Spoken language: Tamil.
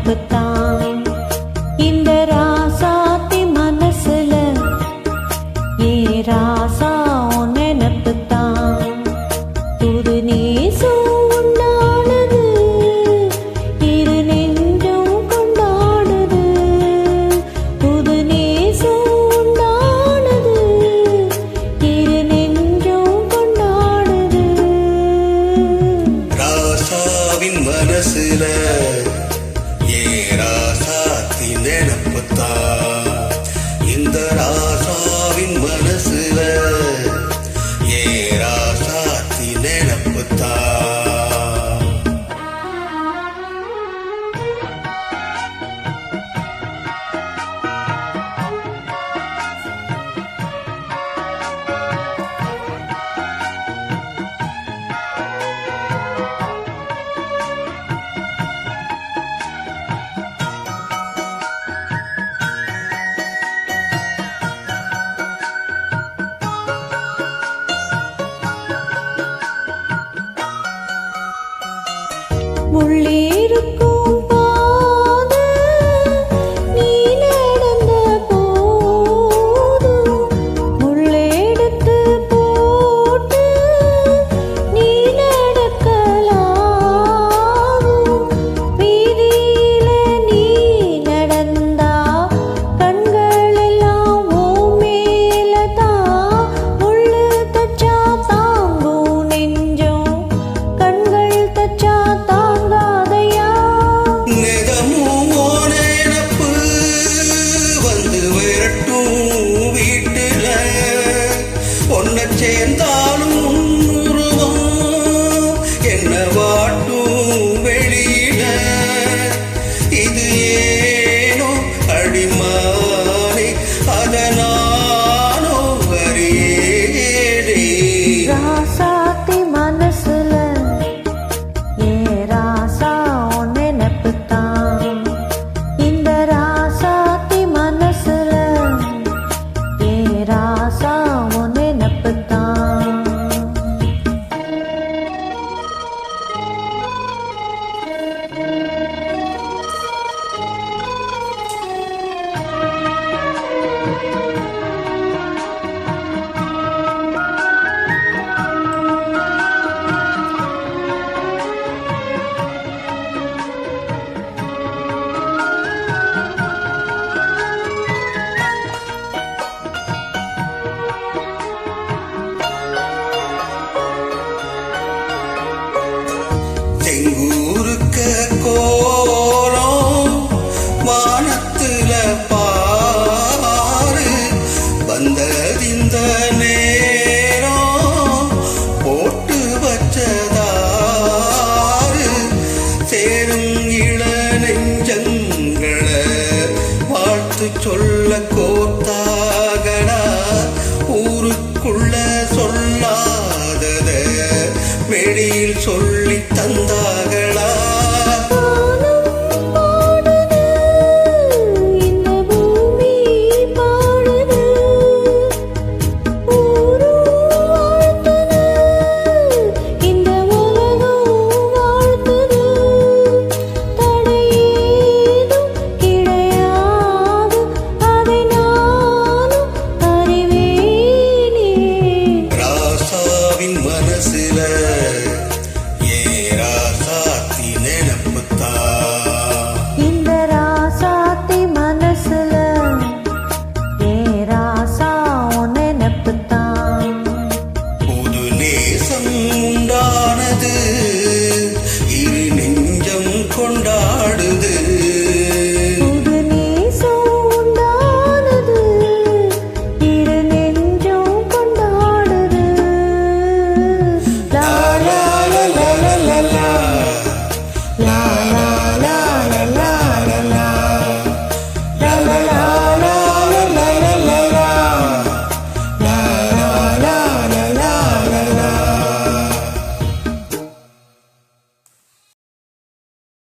நெனப்புத்தான். இந்த ராசாத்தி மனசுல ஏ ராசா உன் நெனப்புத்தான். புது நேசம் உண்டானது, இரு நெஞ்சம் கொண்டாடுது. புது நேசம் உண்டானது, இரு நெஞ்சம் கொண்டாடுது. ராசாவின் மனசுல ஏ ராசாத்தி நெனப்புத்தான். இந்த ராசாவின் மனசுல ஏ ராசாத்தி நெனப்புத்தான். முள்ளேறுக்கும் பாதை நீ நடந்த போது, முள்ளெடுத்து போட்டு நீ நடக்கலாம். வீதியில நீ நடந்தா கண்கள் எல்லாம் உன் மேலதான். முள்ளு தச்சா தாங்கும் நெஞ்சம், கண்கள் தச்சா தாங்காதையா. நிதமும் ஓ நினப்பு வந்து விரட்டும் வீட்டுல. ஒன்ன சேர்ந்தாலும் உன்னுருவம் என்ன வாட்டும் வெளியில. இது ஏனோ அடிமானே அதனானோ அறியேனே. ராசாத்தி மனசுல ஏ ராசா உன் நெனப்புத்தான். இந்த ராசாத்தி மனசுல ஏ ராசா உன் நெனப்புத்தான். செங்கூருக்க கோலம் வானத்துல பாரு. வந்ததிந்த நேரம் போட்டு வச்சதாரு. சேரும் இள நெஞ்சங்களை வாழ்த்து சொல்ல கோத்தாகடா. ஊருக்குள்ள சொல்லாதத வெளியில் சொல்லி தந்தாகளா. இந்த பூமி பாடுது, ஊரும் வாழ்த்துது, இந்த உலகம் வாழ்த்துது. தடையேதும் கிடையாது, அதை நானும் அறிவேனே. ராசாவின் மனசுல ஏ ராசாத்தி நெனப்புத்தான். இந்த ராசாத்தி மனசுல ஏ ராசா உன் நெனப்புத்தான். புது நேசம் உண்டானது, இரு நெஞ்சம் கொண்டாடுது. புது நேசம் உண்டானது, இரு நெஞ்சம் கொண்டாடுது. லா லா லா லா லா லா லா லா.